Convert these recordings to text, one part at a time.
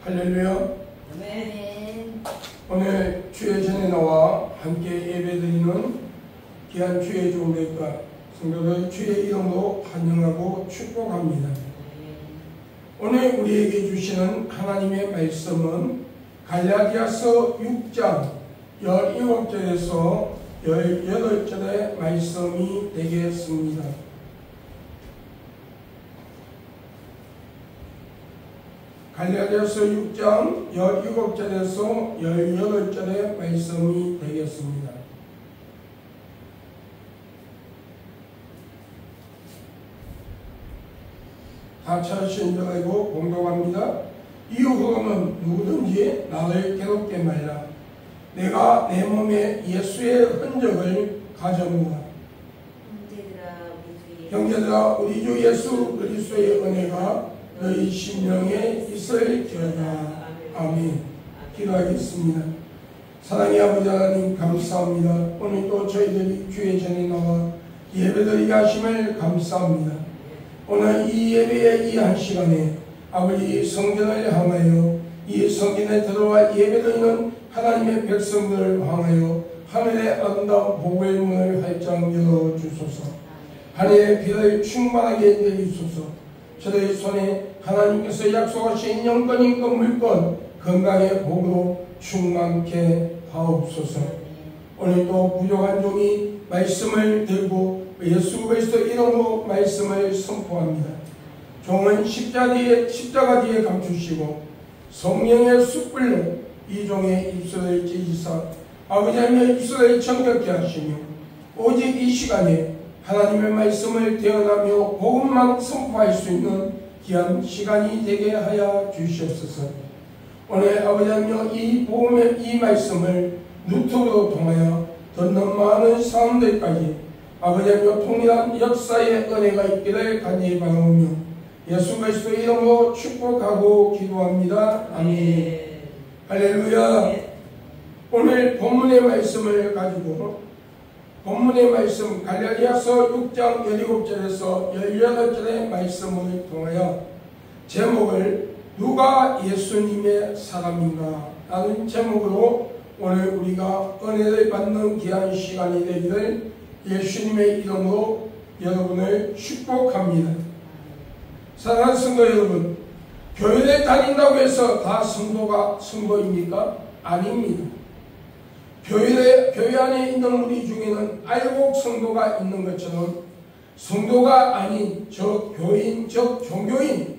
할렐루야. 아멘. 오늘 주의 전에 나와 함께 예배드리는 귀한 주의 종들과 성도들 주의 이름으로 환영하고 축복합니다. 오늘 우리에게 주시는 하나님의 말씀은 갈라디아서 6장 17절에서 18절의 말씀이 되겠습니다. 갈라디아서 6장 17절에서 18절의 말씀이 되겠습니다. 다 찾으신 줄 알고 봉독합니다. 이후로는 누구든지 나를 괴롭게 말라. 내가 내 몸에 예수의 흔적을 가져오라. 형제들아 우리 주 예수 그리스도의 은혜가 너희 심령에 있을지어다. 아멘. 기도하겠습니다. 사랑의 아버지 하나님 감사합니다. 오늘 또 저희들이 주의 전에 나와 예배드리게 하심을 감사합니다. 오늘 이 예배의 이 한 시간에 아버지 성전을 향하여 이 성전에 들어와 예배드리는 하나님의 백성들을 향하여 하늘의 아름다운 복의 문을 활짝 열어주소서. 하늘의 비를 충만하게 내리소서. 저들의 손에 하나님께서 약속하신 영권, 인권, 물권, 건강의 복으로 충만케 하옵소서. 오늘도 부족한 종이 말씀을 들고 예수 그리스도 이름으로 말씀을 선포합니다. 종은 십자가 뒤에 감추시고 성령의 숯불로 이 종의 입술을 찢으사 아버지 하나님의 입술을 정결케 하시며 오직 이 시간에 하나님의 말씀을 대언하며 복음만 선포할 수 있는 귀한 시간이 되게 하여 주시옵소서. 오늘 아버지 하나님 이 복음의 이 말씀을 유튜브로 통하여 듣는 많은 사람들까지 아버지 하나님 통일한 역사의 은혜가 있기를 간절히 바라오며 예수 그리스도의 이름으로 축복하고 기도합니다. 아멘. 할렐루야. 오늘 본문의 말씀을 가지고 본문의 말씀 갈라디아서 6장 17절에서 18절의 말씀을 통하여 제목을 누가 예수님의 사람인가 라는 제목으로 오늘 우리가 은혜를 받는 귀한 시간이 되기를 예수님의 이름으로 여러분을 축복합니다. 사랑하는 성도 여러분, 교회에 다닌다고 해서 다 성도가 성도입니까? 아닙니다. 교회 안에 있는 우리 중에는 알곡 성도가 있는 것처럼 성도가 아닌 저 교인, 저 종교인,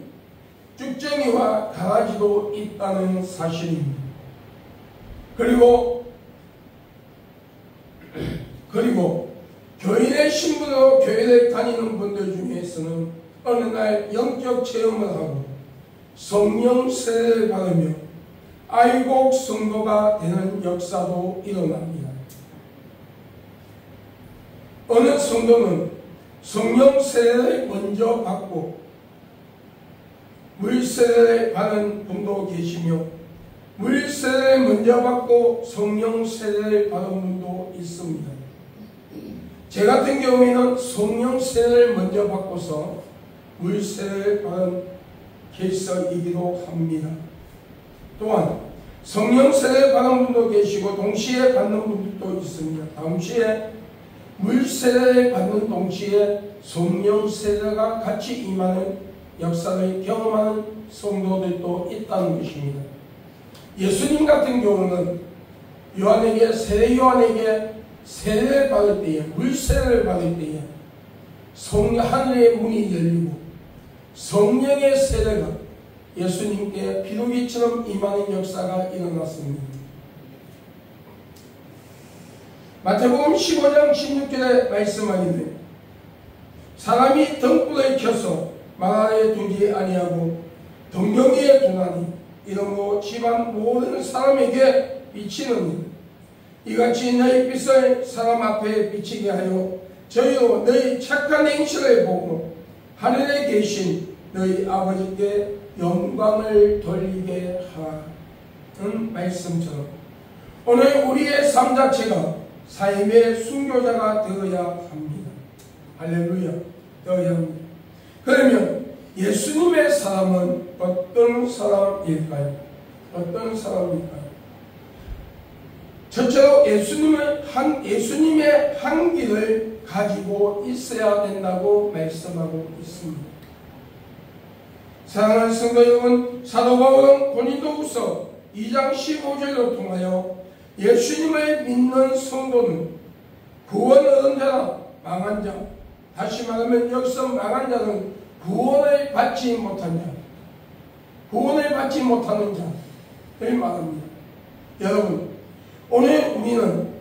쭉쟁이와 가라지도 있다는 사실입니다. 그리고 교인의 신분으로 교회를 다니는 분들 중에서는 어느 날 영적 체험을 하고 성령 세례를 받으며 알곡 성도가 되는 역사도 일어납니다. 어느 성도는 성령 세례를 먼저 받고 물 세례를 받은 분도 계시며 물 세례를 먼저 받고 성령 세례를 받은 분도 있습니다. 제 같은 경우에는 성령 세례를 먼저 받고서 물 세례를 받은 케이스이기도 합니다. 또한 성령 세례를 받은 분도 계시고 동시에 받는 분들도 있습니다. 동시에 물 세례를 받는 동시에 성령 세례가 같이 임하는 역사를 경험하는 성도들도 있다는 것입니다. 예수님 같은 경우는 세례 요한에게 세례를 받을 때에 물 세례를 받을 때에 하늘의 문이 열리고 성령의 세례가 예수님께 비둘기처럼 임하는 역사가 일어났습니다. 마태복음 15장 16절에 말씀하기를 사람이 등불을 켜서 말 아래에 두지 아니하고 등경 위에 두나니 이러므로 집안 모든 사람에게 비치느니 이같이 너희 빛을 사람 앞에 비치게 하여 저희로 너희 착한 행실을 보고 하늘에 계신 너희 아버지께 영광을 돌리게 하는 말씀처럼 오늘 우리의 삶 자체가 삶의 순교자가 되어야 합니다. 할렐루야. 되어야 합니다. 그러면 예수님의 사람은 어떤 사람일까요? 어떤 사람입니까? 첫째로 예수님의 한기를 가지고 있어야 된다고 말씀하고 있습니다. 사랑하는 성도 여러분, 사도 바울은 고린도후서 2장 15절로 통하여 예수님을 믿는 성도는 구원 얻은 자나 망한 자, 다시 말하면 여기서 망한 자는 구원을 받지 못한 자, 구원을 받지 못하는 자를 말합니다. 여러분, 오늘 우리는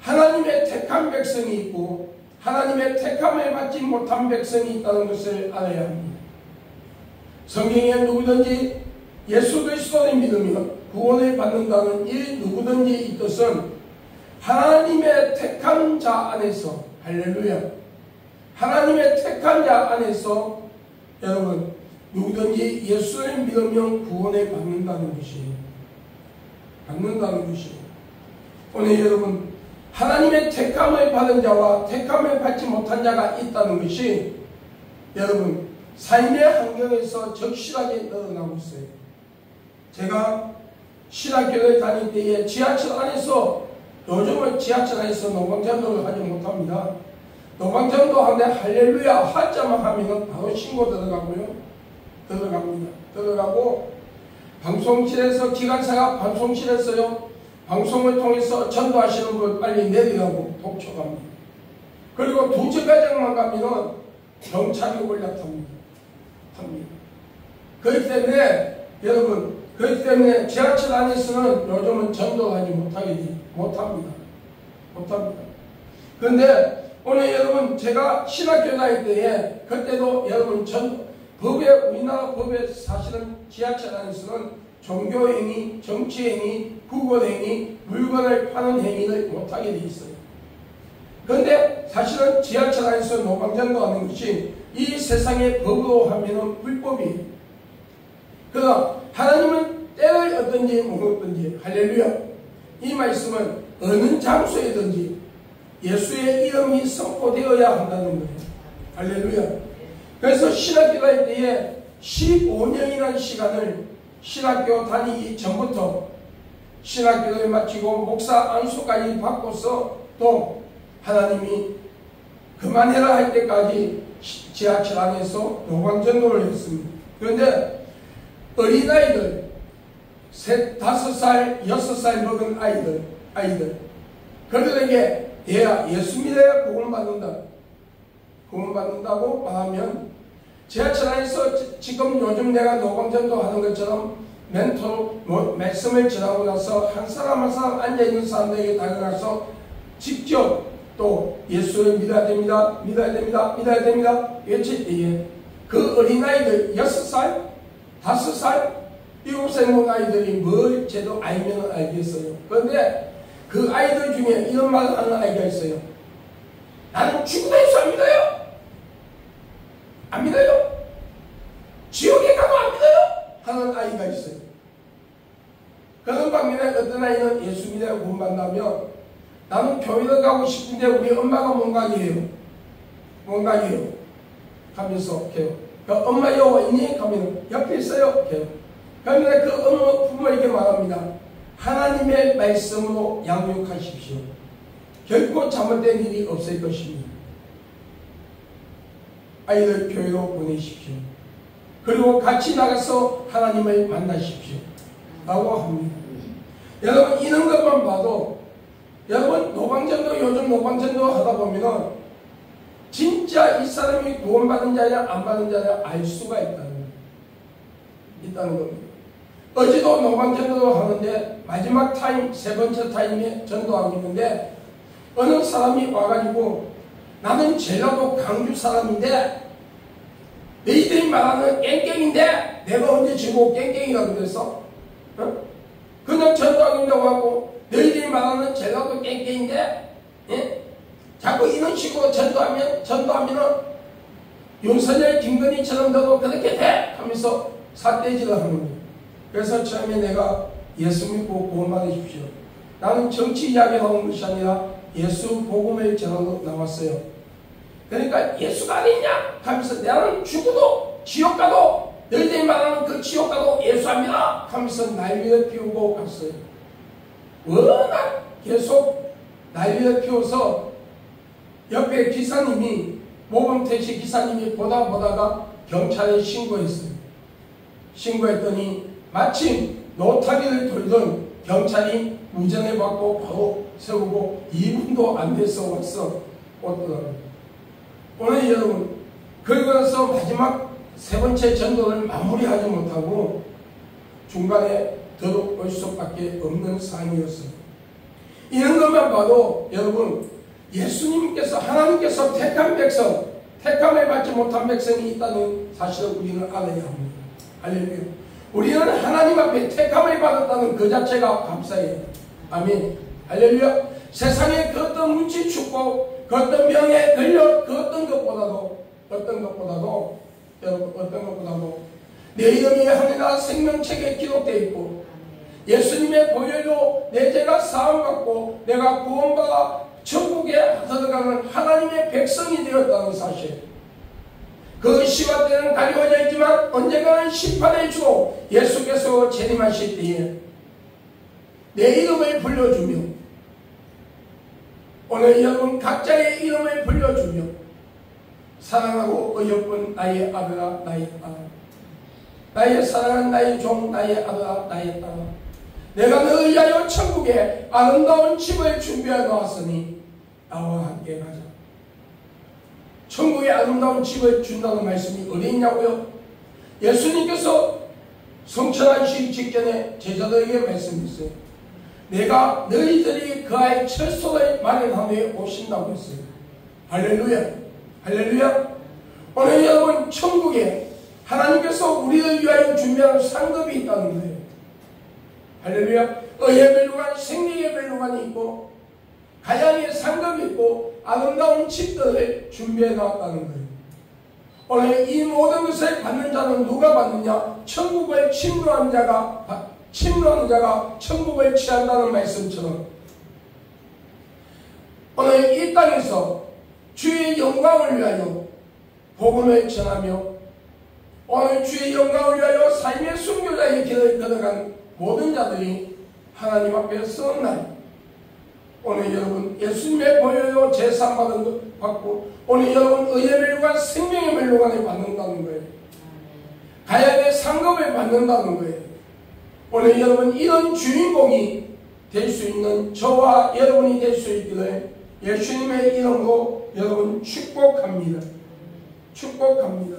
하나님의 택한 백성이 있고 하나님의 택함을 받지 못한 백성이 있다는 것을 알아야 합니다. 성경에 누구든지 예수 그리스도를 믿으며 구원을 받는다는 이 누구든지 이 뜻은 하나님의 택한 자 안에서, 할렐루야, 하나님의 택한 자 안에서 여러분 누구든지 예수를 믿으면 구원을 받는다는 것이에요. 받는다는 것이에요. 오늘 여러분, 하나님의 택함을 받은 자와 택함을 받지 못한 자가 있다는 것이 여러분 삶의 환경에서 적실하게 늘어나고 있어요. 제가 신학교를 다닐 때에 지하철 안에서, 요즘은 지하철 안에서 노방전도를 하지 못합니다. 노방전도 하는데 할렐루야 하자만 하면 바로 신고 들어가고 방송실에서, 기관사가 방송실에서요 방송을 통해서 전도하시는 분 빨리 내리라고 독촉합니다. 그리고 두째 과정만 가면은 경찰이 올라탑니다. 그렇기 때문에 여러분, 그렇기 때문에 지하철 안에서는 요즘은 전도하지 못합니다. 그런데 오늘 여러분, 제가 신학교 다닐 때에 그때도 여러분 우리나라 법에 사실은 지하철 안에서는 종교행위, 정치행위, 구걸행위, 물건을 파는 행위를 못하게 되어 있어요. 그런데 사실은 지하철 안에서 노방전도하는 것이 이 세상의 법으로 하면 불법이에요. 그러나 하나님은 때를 얻든지 못 얻든지, 할렐루야, 이 말씀은 어느 장소에든지 예수의 이름이 선포되어야 한다는 거예요. 할렐루야. 그래서 신학교 다닐 때에 15년이라는 시간을 신학교 다니기 전부터 신학교를 마치고 목사 안수까지 받고서 또 하나님이 그만해라 할 때까지 지하철 안에서 노방전도를 했습니다. 그런데 어린아이들, 5살, 6살 먹은 아이들 그들에게 얘야 예수 믿어야 구원받는다고 말하면 지하철 안에서 지금 요즘 내가 노방전도 하는 것처럼 멘토로 말씀을 전하고 나서 한 사람 한 사람 앉아있는 사람들에게 다가가서 직접 또 예수를 믿어야 됩니다 외칠 때에 그 어린아이들 6살, 5살, 7살 먹은 아이들이 뭘 제도 알면 알겠어요. 그런데 그 아이들 중에 이런 말을 하는 아이가 있어요. 나는 죽어도 예수 안 믿어요. 안 믿어요. 지옥에 가도 안 믿어요. 하는 아이가 있어요. 그런 반면에 어떤 아이는 예수 믿어야 구원받는다면 나는 교회를 가고 싶은데 우리 엄마가 몽각이에요. 하면서 해요. 엄마 여기 있니? 하면 옆에 있어요. 해요. 그러면 그 부모에게 말합니다. 하나님의 말씀으로 양육하십시오. 결코 잘못된 일이 없을 것입니다. 아이들 교회로 보내십시오. 그리고 같이 나가서 하나님을 만나십시오. 라고 합니다. 여러분, 이런 것만 봐도 여러분 노방전도, 요즘 노방전도 하다 보면은 진짜 이 사람이 구원받은 자냐 안 받은 자냐 알 수가 있다는 겁니다. 어제도 노방전도를 하는데 마지막 타임, 3번째 타임에 전도하고 있는데 어느 사람이 와가지고 나는 전라도 강주 사람인데 너희들이 말하는 깽깽인데 내가 언제 지고 깽깽이라고 그랬어? 그냥 전도하긴다고 하고 너희들이 말하는 전라도 깽깽인데 자꾸 이런 식으로 전도하면은 윤석열, 김건희처럼 너도 그렇게 돼! 하면서 삿대질을 하는 거예요. 그래서 처음에 내가 예수 믿고 구원받으십시오. 나는 정치 이야기 나온 것이 아니라 예수 복음을 전하러 나왔어요. 그러니까 예수가 아니냐? 하면서 나는 죽어도 지옥 가도 너희들이 말하는 그 지옥 가도 예수 안 믿어! 하면서 난리를 피우고 갔어요. 워낙 계속 난리를 피워서 옆에 기사님이, 모범택시 기사님이 보다가 경찰에 신고했어요. 신고했더니 마침 노타리를 돌던 경찰이 무전해 받고 바로 세우고 2분도 안 돼서 와서 오더라고요. 오늘 여러분, 그리고 나서 마지막 세 번째 전도를 마무리하지 못하고 중간에 더욱 올 수밖에 없는 상황이었어요. 이런 것만 봐도 여러분, 예수님께서, 하나님께서 택한 백성, 택함을 받지 못한 백성이 있다는 사실을 우리는 알아야 합니다. 할렐루야. 우리는 하나님 앞에 택함을 받았다는 그 자체가 감사해요. 아멘. 할렐루야. 세상의 그 어떤 문치 축복, 그 어떤 명예, 권력, 그 어떤 것보다도 여러분, 어떤 것보다도 내 이름이 하늘나라 생명책에 기록되어 있고 예수님의 보혈로 내 죄가 사함받고 내가 구원받아 천국에 들어가는 하나님의 백성이 되었다는 사실, 그 시와 때는 가려워져 있지만 언젠가는 심판의 주로 예수께서 재림하실 때에 내 이름을 불러주며, 오늘 여러분 각자의 이름을 불러주며 사랑하고 어여쁜 나의 아들아, 나의 딸아, 나의 사랑하는 나의 종, 나의 아들아, 나의 딸아, 내가 너를 위하여 천국에 아름다운 집을 준비해 놓았으니 나와 함께 가자. 천국에 아름다운 집을 준다는 말씀이 어디 있냐고요? 예수님께서 성천하시기 직전에 제자들에게 말씀했어요. 내가 너희들이 그의 처소를 마련하며 오신다고 했어요. 할렐루야. 할렐루야. 오늘 여러분, 천국에 하나님께서 우리를 위하여 준비하는 상급이 있다는 거예요. 할렐루야. 의의 멸류관, 생명의 멸류관이 있고 가양의 상급이 있고 아름다운 집들을 준비해 놨다는 거예요. 오늘 이 모든 것을 받는 자는 누가 받느냐? 천국을 침노한 자가 천국을 취한다는 말씀처럼 오늘 이 땅에서 주의 영광을 위하여 복음을 전하며 오늘 주의 영광을 위하여 삶의 순교자의 길을 걸어간 모든 자들이 하나님 앞에 서는 날, 오늘 여러분 예수님의 보혈로 제사 받은 것 받고 오늘 여러분 의의 멸류관, 생명의 멸류관을 받는다는 거예요. 가양의 상급을 받는다는 거예요. 오늘 여러분 이런 주인공이 될 수 있는 저와 여러분이 될 수 있기를 예수님의 이름으로 여러분 축복합니다. 축복합니다.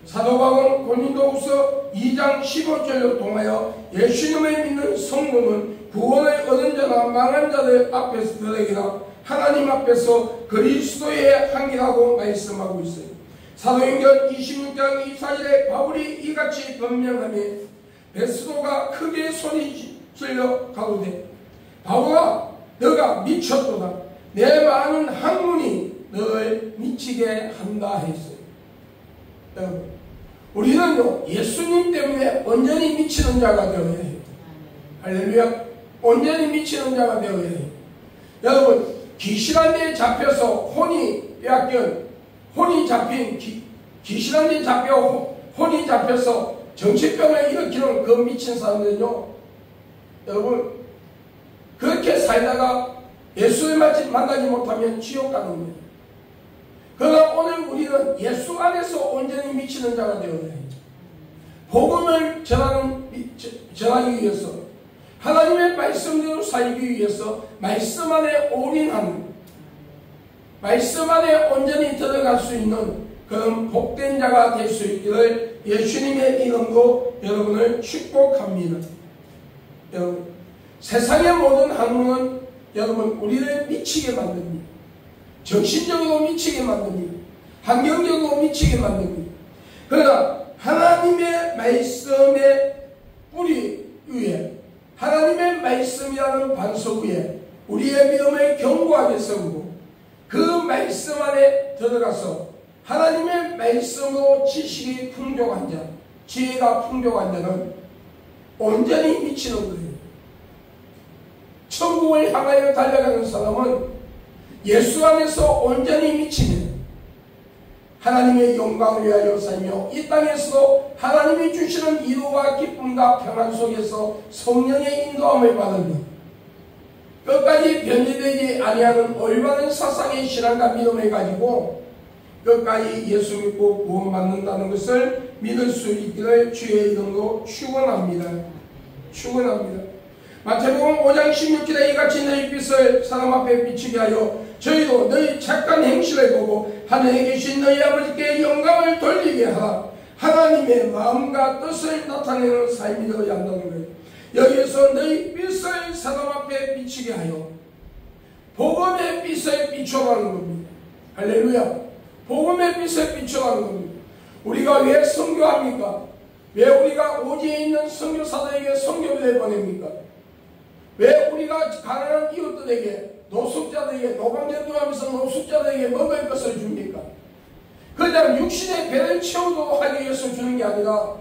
사도 바울은 고린도후서 2장 15절로 통하여 예수님을 믿는 성도는 구원을 얻은 자나 망한 자들 앞에서 들에게나 하나님 앞에서 그리스도의 한계라고 말씀하고 있어요. 사도행전 26장 24절에 바울이 이같이 변명하며 베스도가 크게 소리 질러 가로되 바울아 너가 미쳤도다. 내 많은 학문이 너를 미치게 한다 했어요. 여러분, 우리는요 예수님 때문에 온전히 미치는 자가 되어야 해요. 할렐루야. 온전히 미치는 자가 되어야 해요. 여러분, 귀신한 데에 잡혀서 혼이 잡힌 귀신한 데에 혼이 잡혀서 정신병을 일으키는 그 미친 사람들은요, 여러분 그렇게 살다가 예수를 만나지 못하면 지옥 가는 거예요. 그러나 오늘 우리는 예수 안에서 온전히 미치는 자가 되어야 해요. 복음을 전하기 위해서, 하나님의 말씀대로 살기 위해서 말씀 안에 올인하는, 말씀 안에 온전히 들어갈 수 있는 그런 복된 자가 될 수 있기를 예수님의 이름으로 여러분을 축복합니다. 여러분, 세상의 모든 학문은 여러분 우리를 미치게 만듭니다. 정신적으로 미치게 만듭니다. 환경적으로 미치게 만듭니다. 그러나 하나님의 말씀의 뿌리 위에, 하나님의 말씀이라는 반석 위에 우리의 믿음을 견고하게 세우고 그 말씀 안에 들어가서 하나님의 말씀으로 지식이 풍족한 자, 지혜가 풍족한 자는 온전히 미치는 거예요. 천국을 향하여 달려가는 사람은 예수 안에서 온전히 미치면 하나님의 영광을 위하여 살며 이 땅에서도 하나님이 주시는 위로와 기쁨과 평안 속에서 성령의 인도함을 받으며 끝까지 변질되지 아니하는 올바른 사상의 신앙과 믿음을 가지고 끝까지 예수 믿고 구원받는다는 것을 믿을 수 있기를 주의 이름으로 축원합니다. 축원합니다. 마태복음 5장 16절에 이같이 너희 빛을 사람 앞에 비추게 하여 저희도 너희 착한 행실을 보고 하늘에 계신 너희 아버지께 영광을 돌리게 하라. 하나님의 마음과 뜻을 나타내는 삶이 되어야 한다는 거예요. 여기에서 너희 빛을 사람 앞에 비추게 하여 복음의 빛을 비춰가는 겁니다. 할렐루야. 복음의 빛을 비춰가는 겁니다. 우리가 왜 선교합니까? 왜 우리가 오지에 있는 선교사들에게 선교를 보냅니까? 왜 우리가 가난한 이웃들에게, 노숙자들에게, 노방전도하면서 노숙자들에게 먹을 것을 줍니까? 그냥 육신의 배를 채우도록 하기 위해서 주는 게 아니라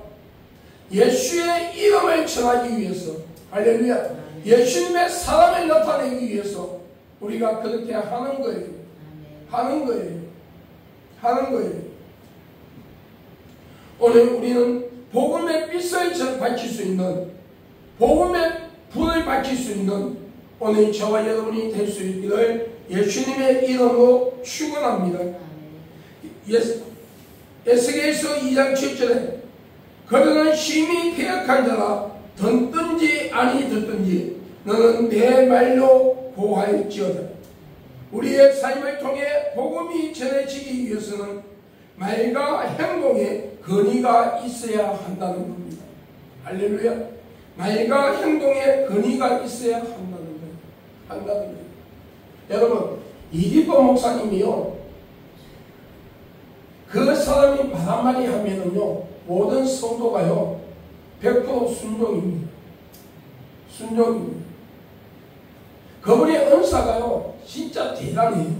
예수의 이름을 전하기 위해서, 할렐루야, 예수님의 사랑을 나타내기 위해서 우리가 그렇게 하는 거예요. 하는 거예요. 하는 거예요. 오늘 우리는 복음의 빛을 밝힐 수 있는, 복음의 불을 밝힐 수 있는 오늘 저와 여러분이 될 수 있기를 예수님의 이름으로 축원합니다. 에스겔서 2장 7절에 그러는 심히 패역한 자라 듣든지 아니 듣든지 너는 내 말로 고하였지어다. 우리의 삶을 통해 복음이 전해지기 위해서는 말과 행동에 근위가 있어야 한다는 겁니다. 할렐루야. 말과 행동에 근위가 있어야 한다는 거예요. 여러분, 이기범 목사님이요, 그 사람이 말 한마디 하면은요, 모든 성도가요 100% 순종입니다. 순종입니다. 그분의 은사가요 진짜 대단해요.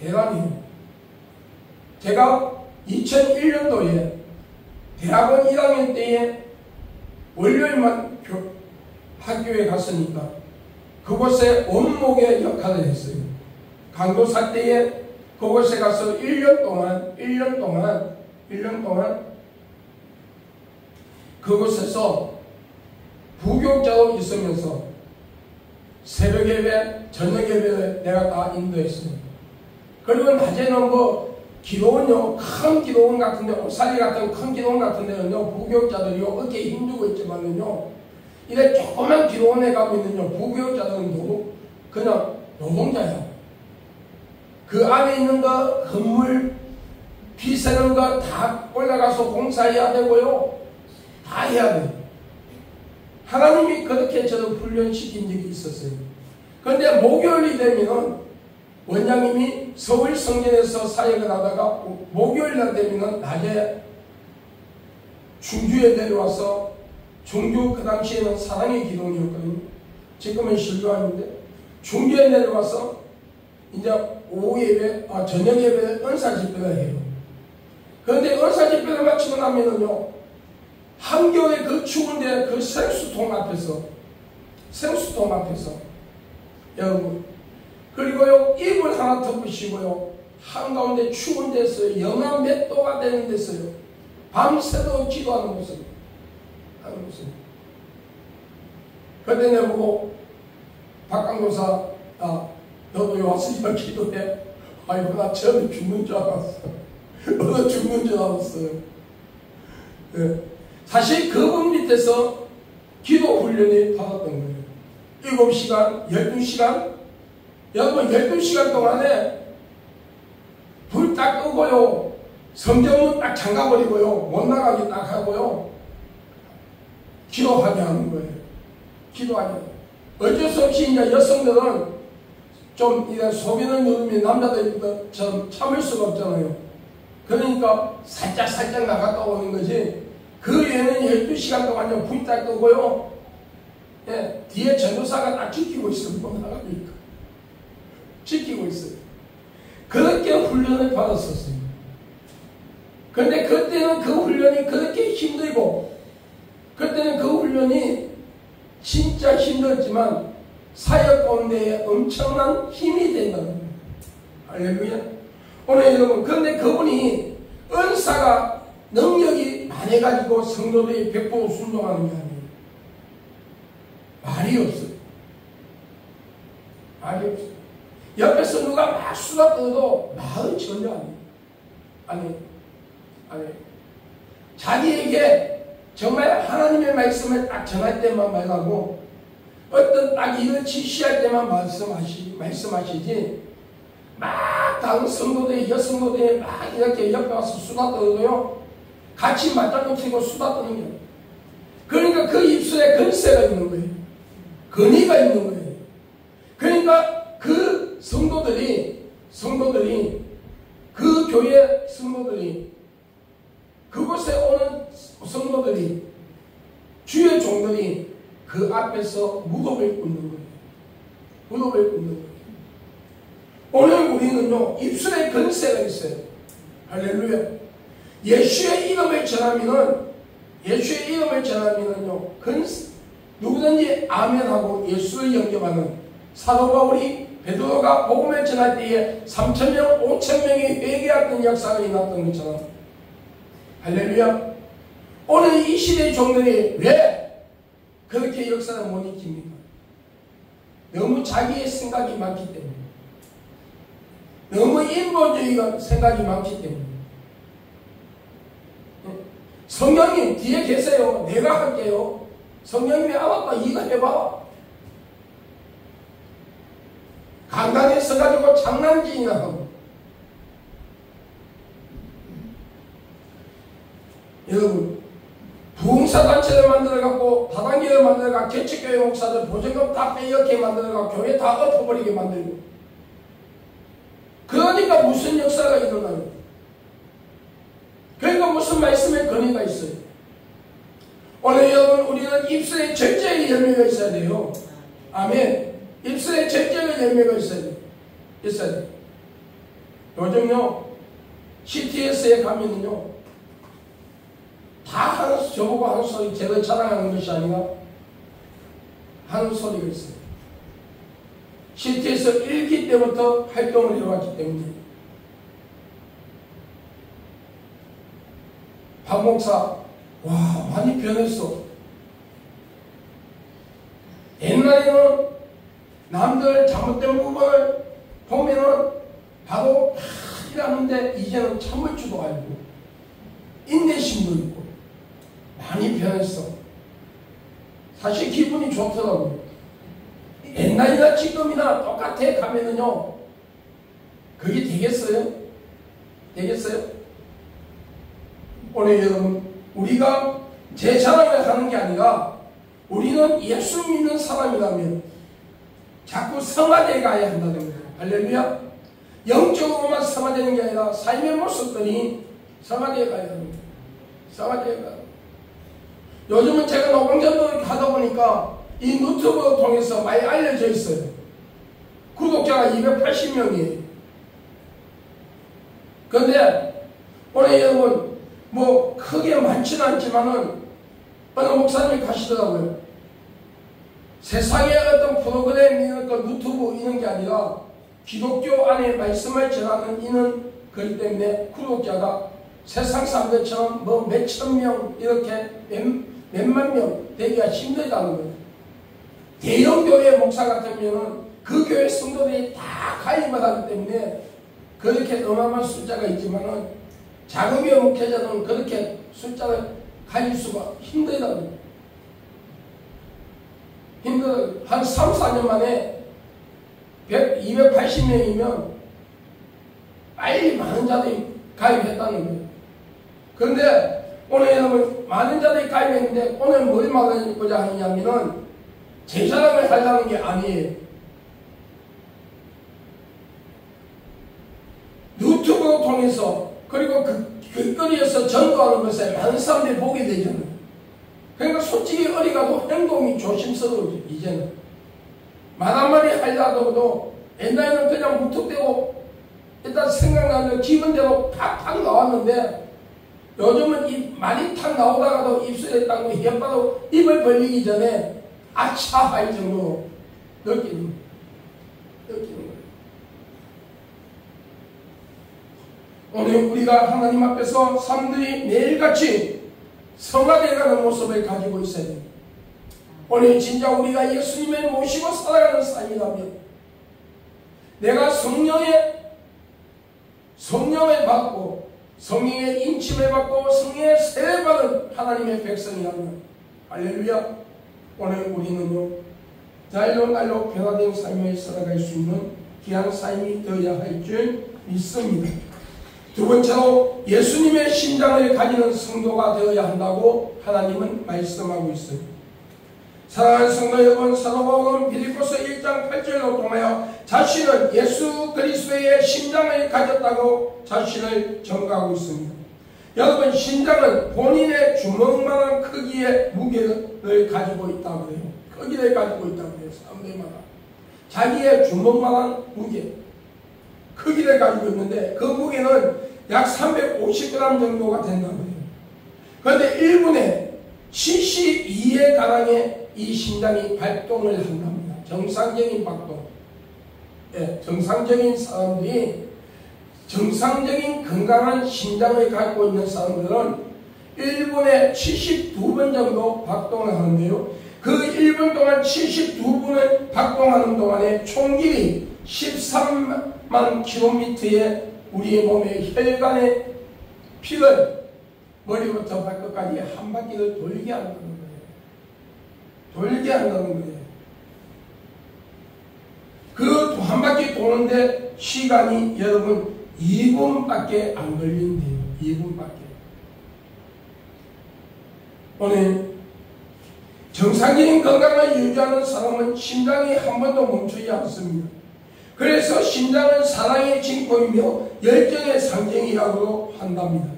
대단해요. 제가 2001년도에 대학원 1학년 때에 월요일만 학교에 갔으니까 그곳에 원목의 역할을 했어요. 강도사 때에 그곳에 가서 1년 동안 그곳에서 부교육자로 있으면서 새벽 예배, 저녁 예배를 내가 다 인도했어요. 그리고 낮에는 기도원요, 큰 기도원 같은데, 오사리 같은 큰 기도원 같은데는요, 부교육자들이요, 어깨에 힘주고 있지만은요, 이래 조그만 기도원에 가면은요, 부교육자들은 그냥 노동자야. 그 안에 있는 거, 건물, 비 새는 거 다 올라가서 공사해야 되고요. 다 해야 돼요. 하나님이 그렇게 저를 훈련시킨 적이 있었어요. 그런데 목요일이 되면은 원장님이 서울 성전에서 사역을 하다가 목요일날 되면은 낮에 중주에 내려와서, 중주 그 당시에는 사랑의 기동이었거든요. 지금은 신교환인데, 중주에 내려와서 이제 오후 예배, 저녁 예배 은사 집회를 해요. 그런데 은사 집회를 마치고 나면은요, 한겨울에 그 추운데 그 생수통 앞에서 여러분, 그리고요 이불 하나 덮으시고요, 한가운데 추운 데서 영하 몇 도가 되는 데서요 밤새도록 기도하는 모습 하는 모습. 그때 내가 보고 박강도사, 너도 와서 기도해. 아이고, 나 처음에 죽는 줄 알았어. 너도 죽는 줄 알았어요. 네. 사실 그분 밑에서 기도 훈련을 받았던 거예요. 7시간, 12시간, 여러분 12시간 동안에 불 딱 끄고요, 성전문 딱 잠가버리고요, 못 나가게 딱 하고요, 기도하게 하는 거예요. 기도하게. 어쩔 수 없이 이제 여성들은 좀 이런 소변을 누르면 남자들처럼 참을 수가 없잖아요. 그러니까 살짝 나갔다 오는 거지. 그 외에는 12시간 동안 불 딱 끄고요, 예, 뒤에 전도사가 딱 지키고 있어요. 못 나가니까. 지키고 있어요. 그렇게 훈련을 받았었어요. 그런데 그때는 그 훈련이 그렇게 힘들고, 그때는 그 훈련이 진짜 힘들었지만 사역 가운데에 엄청난 힘이 된다는 거예요. 할렐루야. 오늘 여러분, 그런데 그분이 은사가 능력이 많아가지고 성도들이 100% 순종하는 게 아니에요. 말이 없어요. 말이 없어요. 옆에서 누가 막 수다 떠도 말은 전혀 아니에요. 아니에요. 자기에게 정말 하나님의 말씀을 딱 전할 때만 말하고 어떤 딱 일을 지시할 때만 말씀하시지 막 다른 성도들이 여성도들이 막 이렇게 옆에 와서 수다 떠도요 같이 맞장구 치고 수다 떠는 게 그러니까 그 입술에 근세가 있는 거예요. 근위가 있는 거예요. 그러니까 그 성도들이 그 교회 성도들이 그곳에 오는 성도들이 주의 종들이 그 앞에서 무릎을 꿇는 거예요. 무릎을 꿇는 거예요. 오늘 우리는요 입술에 근세가 있어요. 할렐루야. 예수의 이름을 전하면은요 누구든지 아멘하고 예수를 영접하는 사도 바울이 베드로가 복음을 전할 때에 3,000명 5,000명이 회개했던 역사가 일어났던 것처럼 할렐루야. 오늘 이 시대의 종들이 왜 그렇게 역사를 못 익힙니까? 너무 자기의 생각이 많기 때문에, 너무 인본주의가 생각이 많기 때문에. 성령님 뒤에 계세요. 내가 할게요. 성령님이 알았다. 이거 해봐. 강단에 서가지고 장난질이나 하고. 여러분 부흥사단체를 만들어갖고 다단계를 만들어갖고 개척교회 목사들 보증금 다 빼이렇게 만들어갖고 교회 다 엎어버리게 만들고 그러니까 무슨 역사가 일어나요? 그러니까 무슨 말씀에 권위가 있어요? 오늘 여러분 우리는 입술에 절제의 열매가 있어야 돼요. 아멘. 입술에 절제의 열매가 있어야 돼요. 요즘요 CTS에 가면은요 다 저보고 하는 소리 제가 자랑하는 것이 아니라 하는 소리가 있어요. CT에서 1기 때부터 활동을 해왔기 때문에 박 목사 와 많이 변했어. 옛날에는 남들 잘못된 부분을 보면은 바로 다 일하는데 이제는 참을 줄도 알고 인내심도 있고 많이 변했어. 사실 기분이 좋더라고요. 옛날이나 지금이나 똑같아 가면은요 그게 되겠어요? 오늘 여러분 우리가 제 자랑을 하는 게 아니라 우리는 예수 믿는 사람이라면 자꾸 성화되어 가야 한다는 거예요. 할렐루야. 영적으로만 성화되는 게 아니라 삶의 모습들이 성화되어 가야 하는 거예요. 성화되어 가야. 요즘은 제가 노방전도를 하다 보니까 이 유튜브를 통해서 많이 알려져 있어요. 구독자가 280명이에요. 그런데 오늘 여러분 뭐 크게 많지는 않지만은 어느 목사님이 가시더라고요. 세상에 어떤 프로그램 이런 거 유튜브 이런 게 아니라 기독교 안에 말씀을 전하는 이는 그렇기 때문에 구독자가 세상 사람들처럼 뭐 몇천 명 이렇게 몇만 명 되기가 힘들다는 거예요. 대형 교회 목사 같으면은 그 교회 성도들이 다 가입을 하기 때문에 그렇게 어마어마한 숫자가 있지만은 작은 교회 목회자는 그렇게 숫자를 가질 수가 힘들다는 거예요. 한 3, 4년 만에 280명이면 빨리 많은 자들이 가입했다는 거예요. 그런데 오늘 여러분 많은 자들이 가입했는데 오늘 뭘 말하고자 하느냐면은 제 자랑을 하려는 게 아니에요. 유튜브를 통해서 그리고 그 길거리에서 전도하는 것에 많은 사람들이 보게 되잖아요. 그러니까 솔직히 어디 가도 행동이 조심스러워져. 이제는 말 한마디 하려고 옛날에는 그냥 무턱대고 일단 생각나는 기분대로 팍팍 나왔는데 요즘은 말이 탁 나오다가도 입술에 딱 혓바로 입을 벌리기 전에 아차 할 정도로 느끼는 거예요. 오늘 우리가 하나님 앞에서 사람들이 매일같이 성화되어가는 모습을 가지고 있어야 됩니다. 오늘 진짜 우리가 예수님을 모시고 살아가는 삶이라면 내가 성령을 받고 성령의 인침을 받고 성령의 세례를 받은 하나님의 백성이라면 할렐루야, 오늘 우리는요 날로 날로 변화된 삶을 살아갈 수 있는 귀한 삶이 되어야 할 줄 믿습니다. 두 번째로 예수님의 심장을 가지는 성도가 되어야 한다고 하나님은 말씀하고 있습니다. 사랑하는 성도 여러분, 사도 바울은 빌립보서 1장 8절로 통하여 자신은 예수 그리스도의 심장을 가졌다고 자신을 증거하고 있습니다. 여러분, 심장은 본인의 주먹만한 크기의 무게를 가지고 있다고 해요. 크기를 가지고 있다고 해요. 사람들마다 자기의 주먹만한 무게, 크기를 가지고 있는데 그 무게는 약 350g 정도가 된다고 해요. 그런데 1분에 72의 가량의 이 심장이 발동을 한답니다. 정상적인 박동. 정상적인 사람들이, 정상적인 건강한 심장을 갖고 있는 사람들은 1분에 72번 정도 박동을 하는데요. 그 1분 동안 72분을 박동하는 동안에 총길이 13만 킬로미터의 우리의 몸의 혈관의 피를 머리부터 발끝까지 한 바퀴를 돌게 한다는 거예요. 돌게 한다는 거예요. 그 한 바퀴 도는데 시간이 여러분 2분밖에 안 걸린대요. 2분밖에. 오늘 정상적인 건강을 유지하는 사람은 심장이 한 번도 멈추지 않습니다. 그래서 심장은 사랑의 징표이며 열정의 상징이라고 한답니다.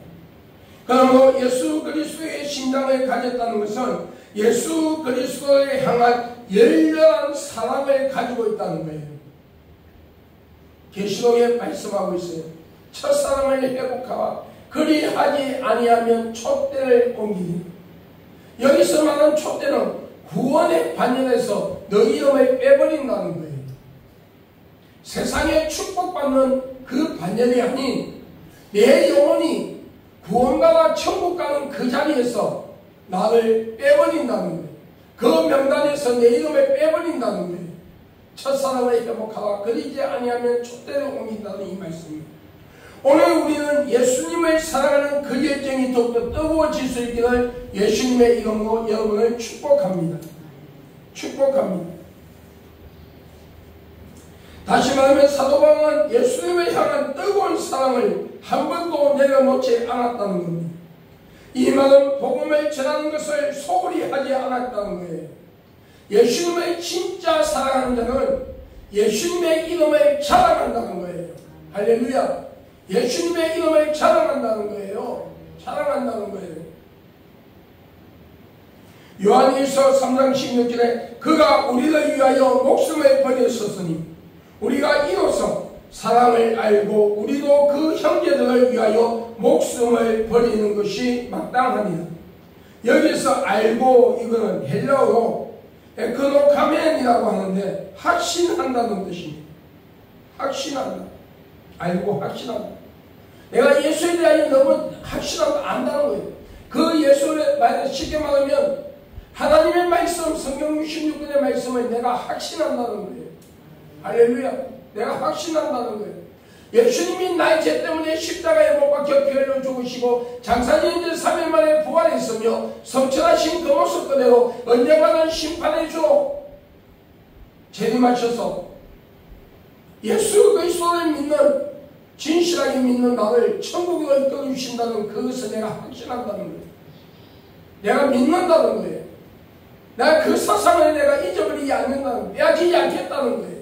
그러므로 예수 그리스도의 심장을 가졌다는 것은 예수 그리스도를 향한 열렬한 사랑을 가지고 있다는 거예요. 계시록에 말씀하고 있어요. 첫사랑을 회복하라. 그리하지 아니하면 촛대를 옮기니. 여기서 말하는 촛대는 구원의 반열에서 너희 영을 빼버린다는 거예요. 세상에 축복받는 그 반열이 아닌 내 영혼이 구원받아 천국 가는 그 자리에서 나를 빼버린다는 거예요. 그 명단에서 내 이름을 빼버린다는 거예요. 첫사랑을 회복하라. 그리지 아니하면 촛대를 옮긴다는 이 말씀입니다. 오늘 우리는 예수님을 사랑하는 그 열정이 더욱더 뜨거워질 수 있기를 예수님의 이름으로 여러분을 축복합니다. 축복합니다. 다시 말하면 사도 바울은 예수님을 향한 뜨거운 사랑을 한 번도 내려놓지 않았다는 겁니다. 이 말은 복음을 전하는 것을 소홀히 하지 않았다는 거예요. 예수님을 진짜 사랑하는 자는 예수님의 이름을 자랑한다는 거예요. 할렐루야. 예수님의 이름을 자랑한다는 거예요. 자랑한다는 거예요. 요한일서 3장 16절에 그가 우리를 위하여 목숨을 버리셨으니 우리가 이로써 사랑을 알고 우리도 그 형제들을 위하여 목숨을 버리는 것이 마땅하니라. 여기서 알고 이거는 헬라어로 에크노카멘이라고 하는데 확신한다는 뜻입니다. 확신한다. 알고 확신한다. 내가 예수에 대하여 너무 확신한다, 안다는 거예요. 그 예수를 쉽게 말하면 하나님의 말씀, 성경 66권의 말씀을 내가 확신한다는 거예요. 할렐루야. 내가 확신한다는 거예요. 예수님이 나의 죄 때문에 십자가에 못 박혀 피 흘려 죽으시고 장사지은 지 3일 만에 부활했으며 성천하신 그 모습 그대로 언젠가는 심판의 주로 재림하셔서 예수 그리스도를 믿는, 진실하게 믿는 나를 천국으로 이끌어 주신다는 그것을 내가 확신한다는 거예요. 내가 믿는다는 거예요. 내가 그 사상을 내가 잊어버리지 않는다는 거예요. 빼앗기지 않겠다는 거예요.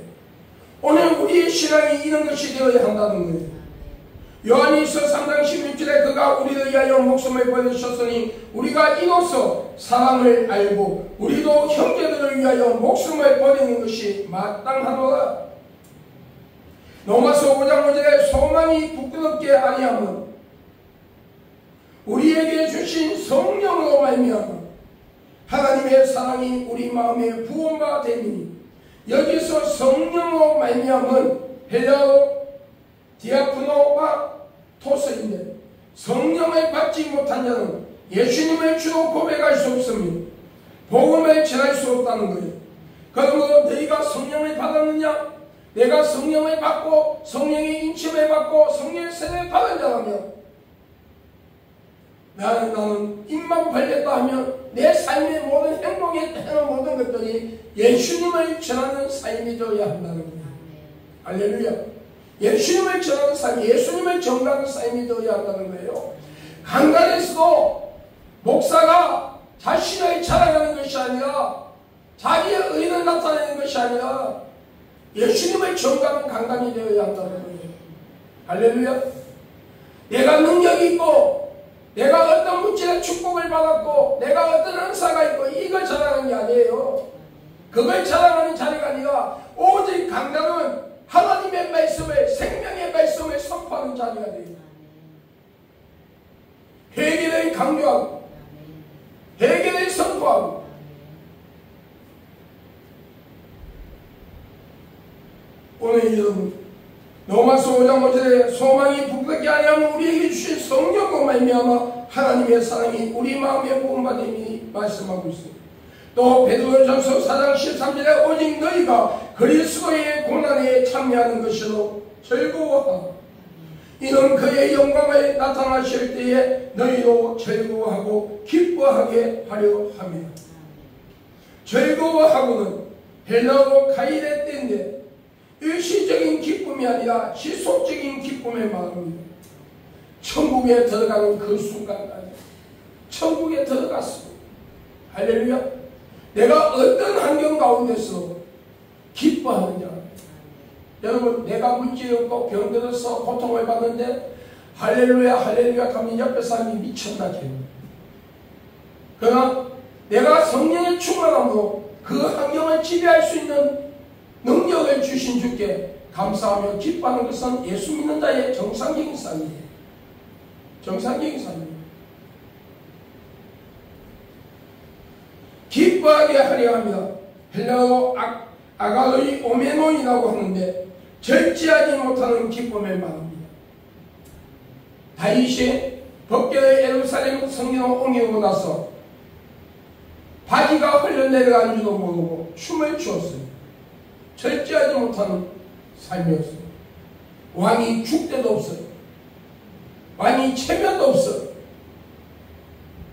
오늘 우리의 신앙이 이런 것이 되어야 한다는 거예요. 요한일서 3장 16절에 그가 우리를 위하여 목숨을 버리셨으니 우리가 이로써 사랑을 알고 우리도 형제들을 위하여 목숨을 버리는 것이 마땅하노라. 로마서 5장 5절에 소망이 부끄럽게 아니하면 우리에게 주신 성령으로 말미암아 하나님의 사랑이 우리 마음에 부어가 되니 여기서 성령으로 말미암은 헬라어 디아프노와 토스인데 성령을 받지 못한 자는 예수님을 주로 고백할 수 없으며 복음을 전할 수 없다는 거예요. 그러므로 너희가 성령을 받았느냐? 내가 성령을 받고 성령의 인침을 받고 성령의 세례를 받은 자라면 나는 입만 벌렸다 하면 내 삶의 모든 행동에 대한 모든 것들이 예수님을 전하는 삶이 되어야 한다는 거예요. 할렐루야. 예수님을 전하는 삶, 예수님을 전하는 삶이 되어야 한다는 거예요. 강단에서도 목사가 자신을 자랑하는 것이 아니라 자기의 의를 나타내는 것이 아니라 예수님을 전하는 강단이 되어야 한다는 거예요. 할렐루야. 내가 능력이 있고 내가 어떤 물질의 축복을 받았고 내가 어떤 은사가 있고 이걸 자랑하는 게 아니에요. 그걸 자랑하는 자리가 아니라 오직 강단은 하나님의 말씀을, 생명의 말씀을 선포하는 자리가 됩니다. 회개를 강조하고 회개를 선포하고 오늘 여러분 로마서 5장 5절에 소망이 부끄럽게 아니하면 우리에게 주신 성령으로 말미암아 하나님의 사랑이 우리 마음에 부음받음이 말씀하고 있습니다. 또 베드로전서 4장 13절에 오직 너희가 그리스도의 고난에 참여하는 것으로 즐거워하라. 이는 그의 영광을 나타나실 때에 너희도 즐거워하고 기뻐하게 하려 합니다. 즐거워하고는 헬라어로 카이레떼인데 일시적인 기쁨이 아니라 지속적인 기쁨을 말합니다. 천국에 들어가는 그 순간까지 천국에 들어갔습니다. 할렐루야. 내가 어떤 환경 가운데서 기뻐하느냐. 여러분 내가 물질이 없고 병들어서 고통을 받는데 할렐루야 할렐루야 하면 옆에 사람이 미쳤나 해요. 그러나 내가 성령의 충만함으로 그 환경을 지배할 수 있는 능력을 주신 주께 감사하며 기뻐하는 것은 예수 믿는 자의 정상적인 삶이에요. 정상적인 삶이에요. 기뻐하게 하려 합니다. 헬라어 아가로이 오메노이라고 하는데 절제하지 못하는 기쁨을 말합니다. 다윗이 법궤의 예루살렘 성경을 옮기고 나서 바지가 흘러내려간 줄도 모르고 춤을 추었어요. 절제하지 못하는 삶이었어요. 왕이 죽대도 없어요. 왕이 체면도 없어요.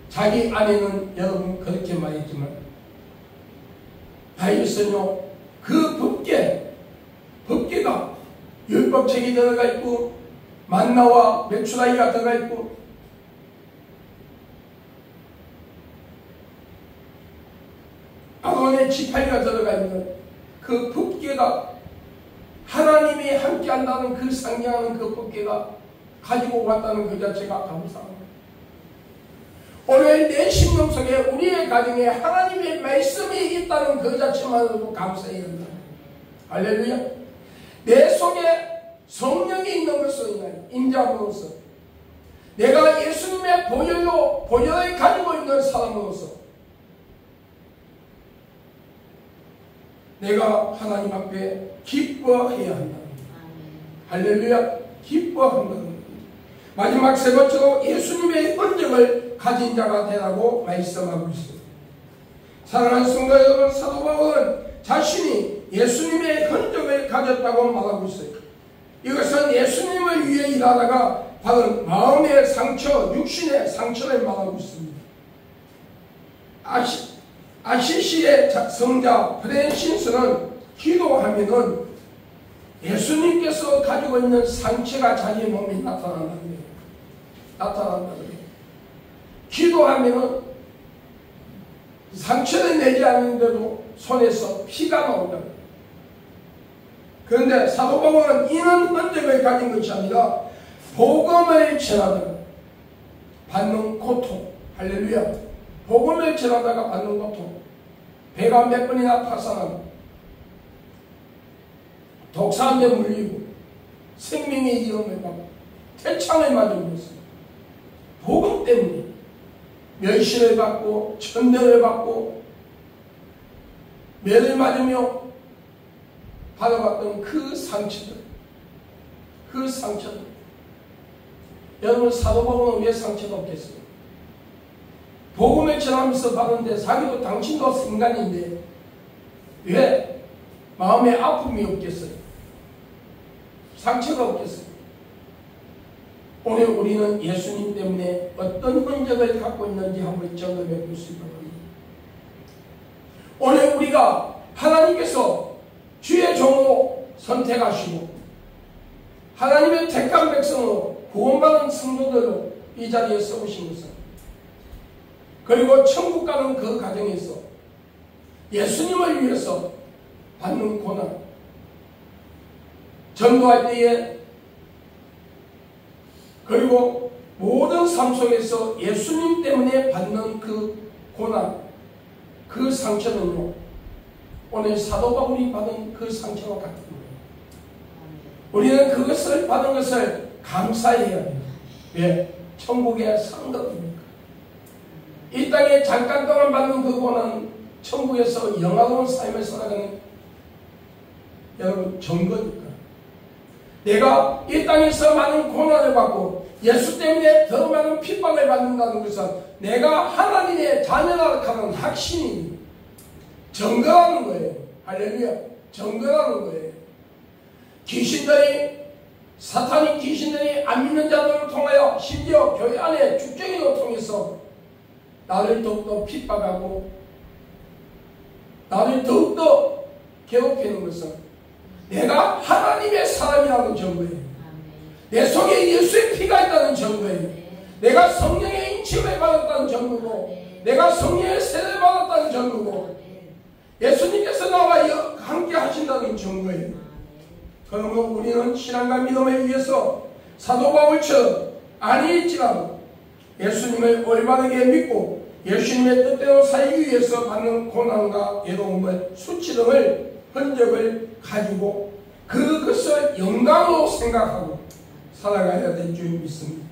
자기 아내는 여러분 그렇게 말했지만 다윗은요 그 법궤가 율법책이 들어가 있고 만나와 메추라기가 들어가 있고 아론의 지팡이가 들어가 있는 그 법궤가 하나님이 함께한다는 그 상징하는 그 법궤가 가지고 왔다는 그 자체가 감사합니다. 오늘 내 심령 속에 우리의 가정에 하나님의 말씀이 있다는 그 자체만으로도 감사해야 한다. 할렐루야. 내 속에 성령이 있는 것을 인자함으로써 내가 예수님의 보혈을 가지고 있는 사람으로서 내가 하나님 앞에 기뻐해야 한다. 할렐루야. 기뻐한다. 마지막 세 번째로 예수님의 흔적을 가진 자가 되라고 말씀하고 있습니다. 사랑하는 성도 여러분, 사도 바울은 자신이 예수님의 흔적을 가졌다고 말하고 있어요. 이것은 예수님을 위해 일하다가 받은 마음의 상처, 육신의 상처를 말하고 있습니다. 아시시의 성자 프랜시스는 기도하면은 예수님께서 가지고 있는 상처가 자기 몸에 나타난다는 거예요. 나타난다는 거예요. 기도하면은 상처를 내지 않는데도 손에서 피가 나온다. 그런데 사도 바울은 이런 흔적을 가진 것이 아니라 복음을 전하다가 받는 고통. 할렐루야. 복음을 전하다가 받는 고통. 배가 몇 번이나 파산하고 독사한테 물리고 생명의 위험을 받고 태창을 맞은 것은 복음 때문에 멸시를 받고 천대를 받고 매를 맞으며 받아봤던 그 상처들 여러분 사도 바울은 왜 상처가 없겠어요? 복음을 전하면서 받은데 자기도 당신도 인간인데 왜 마음에 아픔이 없겠어요? 상처가 없겠어요? 오늘 우리는 예수님 때문에 어떤 흔적을 갖고 있는지 한번 점검해 볼 수 있는 겁니다. 오늘 우리가 하나님께서 주의 종으로 선택하시고 하나님의 택한 백성으로 구원받은 성도들로 이 자리에 세우신 것은, 그리고 천국 가는 그 과정에서 예수님을 위해서 받는 고난, 전도할 때에, 그리고 모든 삶 속에서 예수님 때문에 받는 그 고난, 그 상처는요, 오늘 사도 바울이 받은 그 상처와 같은 거예요. 우리는 그것을 받은 것을 감사해야 돼요. 왜? 천국의 상급입니까? 이 땅에 잠깐 동안 받는 그 고난, 천국에서 영화로운 삶을 살아가는 여러분 증거니까. 내가 이 땅에서 많은 고난을 받고 예수 때문에 더 많은 핍박을 받는다는 것은 내가 하나님의 자녀라고 하는 확신이 증거라는 거예요. 할렐루야. 증거라는 거예요. 귀신들이, 사탄이 귀신들이 안 믿는 자들을 통하여 심지어 교회 안에 죽정이를 통해서 나를 더욱더 핍박하고 나를 더욱더 괴롭히는 것은 내가 하나님의 사람이라는 증거예요. 내 속에 예수의 피가 있다는 증거예요. 내가 성령의 인침을 받았다는 증거고, 내가 성령의 세례를 받았다는 증거고, 예수님께서 나와 함께 하신다는 증거예요. 그러면 우리는 신앙과 믿음을 위해서 사도 바울처럼 아니일지라도 예수님을 올바르게 믿고 예수님의 뜻대로 살기 위해서 받는 고난과 외로움을, 수치등을, 흔적을 가지고 그것을 영광으로 생각하고 살아가야 될 줄 믿습니다.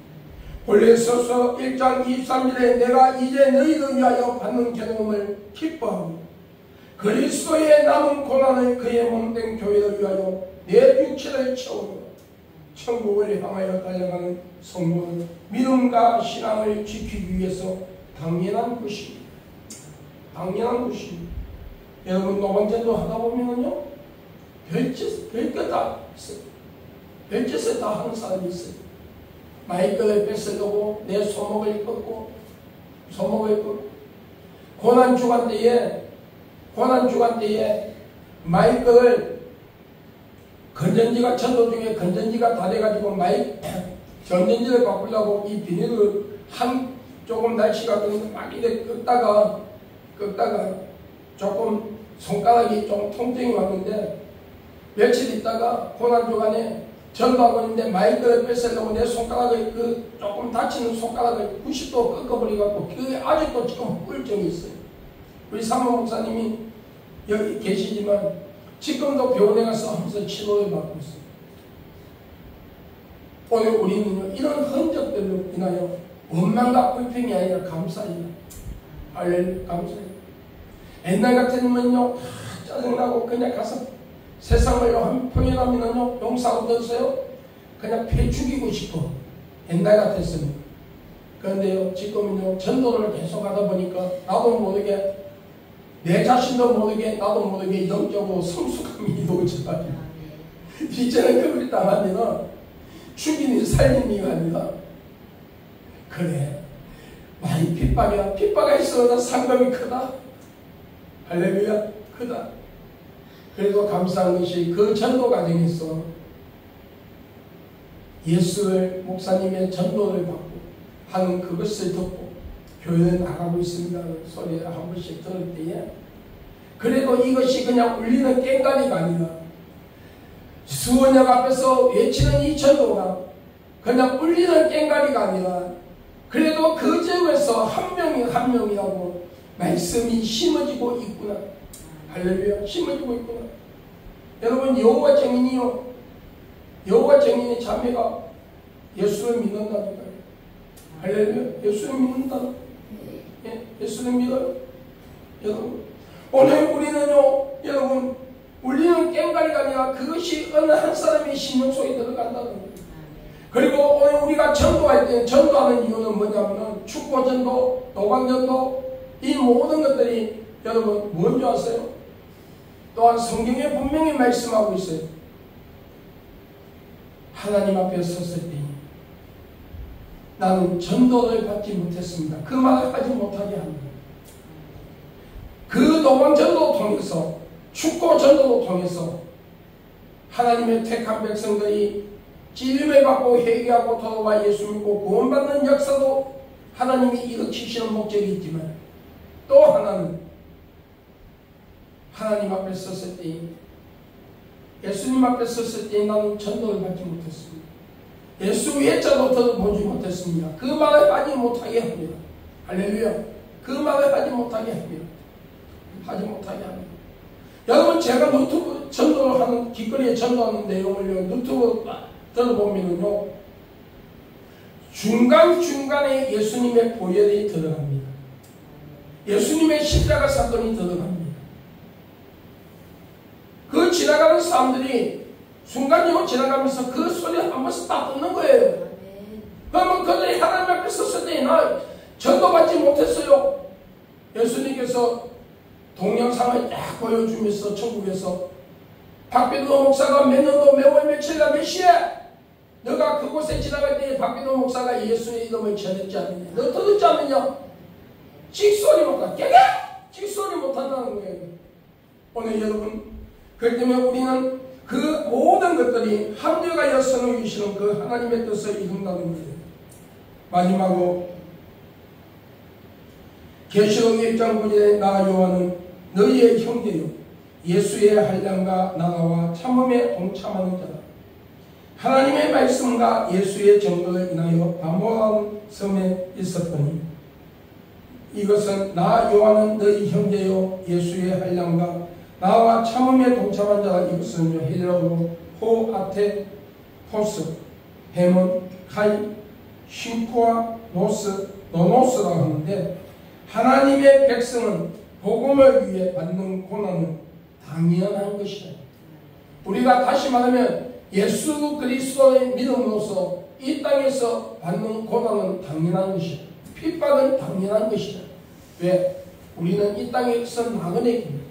골로새서 1장 23절에 내가 이제 너희를 위하여 받는 괴로움을 기뻐하고 그리스도의 남은 고난을 그의 몸된 교회를 위하여 내 육체를 채우며 천국을 향하여 달려가는 성도는 믿음과 신앙을 지키기 위해서 당연한 것입니다. 당연한 것입니다. 여러분 노방전도 하다 보면은요, 별짓을 다 있어요. 별짓을 다 하는 사람이 있어요. 마이크를 뺏으려고 내 손목을 꺾고 고난 주간 때에 마이크를 건전지가 전도 중에 건전지가 다 돼가지고 전전지를 바꾸려고 이 비닐을 조금 날씨가 그런데 막 이렇게 꺾다가 조금 손가락이 좀 통증이 왔는데 며칠 있다가 고난 주간에 전도하고 있는데 마이크를 뺏으려고 내 손가락을 조금 다치는 손가락을 90도 꺾어버리고 그게 아직도 지금 우울증이 있어요. 우리 사모 목사님이 여기 계시지만 지금도 병원에 가서 하면서 치료를 받고 있어요. 오늘 우리는요, 이런 흔적들로 인하여 원망과 불평이 아니라 감사해요. 할렐루야, 감사해요. 옛날 같으면요, 짜증나고 그냥 가서 세상을 표현하면요, 용서하고 넣으세요. 그냥 패 죽이고 싶어. 옛날 같았으면. 그런데요, 지금은요, 전도를 계속 하다 보니까 나도 모르게, 내 자신도 모르게, 나도 모르게 영적으로 성숙함이 이루어져가지고 이제는 그걸 당하면 죽이니 살리니가 아니라 그래, 많이 핍박이야. 핍박이 있어도 상금이 크다. 할렐루야, 크다. 그래서 감사한 것이 그 전도 과정에서 예수를 목사님의 전도를 받고 하는 그것을 듣고 교회에 나가고 있습니다 소리를 한 번씩 들을 때에, 그래도 이것이 그냥 울리는 깽가리가 아니라 수원역 앞에서 외치는 이 전도가 그냥 울리는 깽가리가 아니라 그래도 그 지역에서 한 명이 한 명이라고 말씀이 심어지고 있구나. 할렐루야, 심어지고 있구나. 여러분, 여호와 증인이요, 여호와 증인의 자매가 예수를 믿는다니까요. 할렐루야, 예수를 믿는다. 예, 예수를 믿어요. 여러분, 오늘 우리는요, 여러분, 울리는 깽가리가 아니라 그것이 어느 한 사람의 심령 속에 들어간다는 거예요. 그리고 오늘 우리가 전도할 때 전도하는 이유는 뭐냐면 축구 전도, 도방 전도 이 모든 것들이 여러분 뭔지 아세요? 또한 성경에 분명히 말씀하고 있어요. 하나님 앞에 섰을 때 나는 전도를 받지 못했습니다. 그 말을 하지 못하게 합니다. 그 도방 전도를 통해서 축구 전도를 통해서 하나님의 택한 백성들이 찔림을 받고 회개하고 돌아와 예수 믿고 구원받는 역사도 하나님이 일으키시는 목적이 있지만 또 하나는 하나님 앞에 섰을 때 예수님 앞에 섰을 때 나는 전도를 받지 못했습니다. 예수 외자도 보지 못했습니다. 그 말을 하지 못하게 합니다. 할렐루야. 그 말을 하지 못하게 합니다. 하지 못하게 합니다. 여러분 제가 유튜브 전도를 하는 길거리에 전도하는 내용을요 유튜브 들어보면은요 중간중간에 예수님의 보혈이 들어갑니다. 예수님의 십자가 사건이 들어갑니다. 그 지나가는 사람들이 순간적으로 지나가면서 그 소리를 한 번씩 딱 듣는 거예요. 그러면 그들이 하나님 앞에 섰을 때 나 전도받지 못했어요. 예수님께서 동영상을 딱 보여주면서 천국에서 박비도 목사가 몇 년도 몇월 며칠날 몇 시에 너가 그곳에 지나갈 때 박비도 목사가 예수의 이름을 전했지 않느냐? 너 들었지 않느냐? 찍소리 못한다. 깨게! 찍소리 못한다는 거예요. 오늘 여러분 그렇기 때문에 우리는 그 모든 것들이 합력하여 선을 이루시는 그 하나님의 뜻을 이룬다는 거예요. 마지막으로 계시록 1장 9절에 나 요한은 너희의 형제요 예수의 한량과 나라와 참음에 동참하는 자다. 하나님의 말씀과 예수의 증거를 인하여 바모라는 섬에 있었더니 이것은 나 요한은 너희 형제요 예수의 한량과 나와 참음에 동참한 자가 이것은 헬라어로 호아테 포스 헤몬 카이 싱쿠아 노노스라고 하는데 하나님의 백성은 복음을 위해 받는 고난은 당연한 것이다. 우리가 다시 말하면 예수 그리스도의 믿음으로써 이 땅에서 받는 고난은 당연한 것이다. 핍박은 당연한 것이다. 왜? 우리는 이 땅에서 나그네 입니다.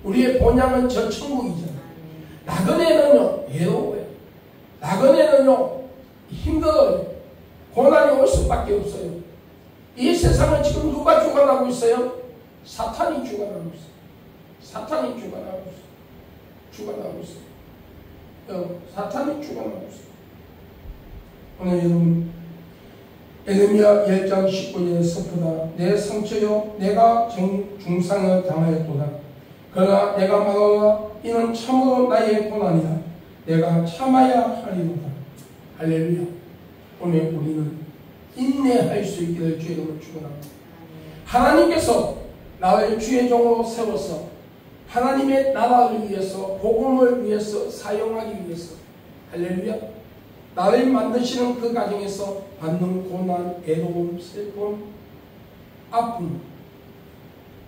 우리의 본향은 저 천국이잖아. 나그네는요 외로워요. 나그네는요 힘들어요. 고난이 올 수밖에 없어요. 이 세상은 지금 누가 주관하고 있어요? 사탄이 주관하고 있어요. 사탄이 주관하고 있어요. 주관하고 있어요. 사탄이 주관하고 있어요. 오늘 여러분 에레미야 10장 19절에 슬프다. 내 상처요 내가 중상을 당하였도다. 그러나 내가 말하노라 이는 참으로 나의 고난이다. 내가 참아야 하리로다. 할렐루야. 오늘 우리는 인내할 수 있기를 주의 이름으로 축원합니다. 하나님께서 나를 주의 종으로 세워서 하나님의 나라를 위해서 복음을 위해서 사용하기 위해서 할렐루야 나를 만드시는 그 과정에서 받는 고난, 애로움, 슬픔, 아픔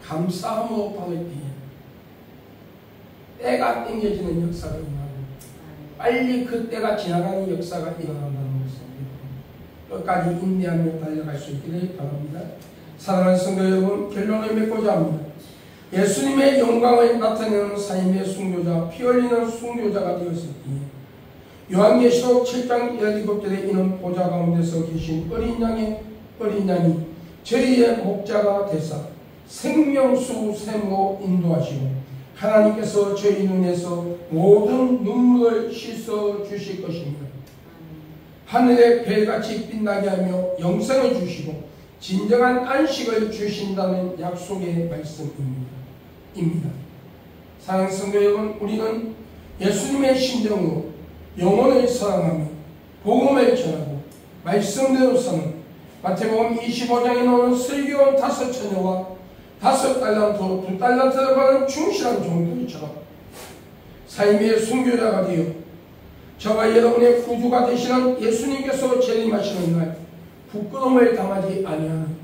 감사함으로 받을 때에 때가 땡겨지는 역사가 일어나고 빨리 그 때가 지나가는 역사가 일어난다는 것을 끝까지 인내하며 달려갈 수 있기를 바랍니다. 사랑하는 성도 여러분, 결론을 맺고자 합니다. 예수님의 영광을 나타내는 삶의 순교자, 피 흘리는 순교자가 되었을 때에 요한계시록 7장 17절에 이는 보좌 가운데서 계신 어린 양이 저희의 목자가 되사 생명수 샘으로 인도하시고 하나님께서 저희 눈에서 모든 눈물을 씻어 주실 것입니다. 하늘의 별같이 빛나게 하며 영생을 주시고 진정한 안식을 주신다는 약속의 말씀입니다. 사랑하는 성도 여러분, 우리는 예수님의 심정으로 영혼을 사랑하며 복음을 전하고 말씀대로 사는 마태복음 25장에 나오는 슬기로운 5처녀와 5달란트, 2달란트를 받은 충실한 종들처럼 삶의 순교자가 되어 저와 여러분의 구주가 되시는 예수님께서 재림하시는 날 부끄러움을 당하지 아니하는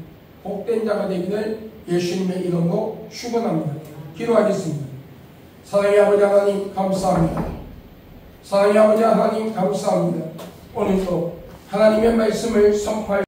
복된 자가 되기를 예수님의 이름으로 축원합니다. 기도하겠습니다. 사랑의 아버지 하나님 감사합니다. 사랑의 아버지 하나님 감사합니다. 오늘도 하나님의 말씀을 선포할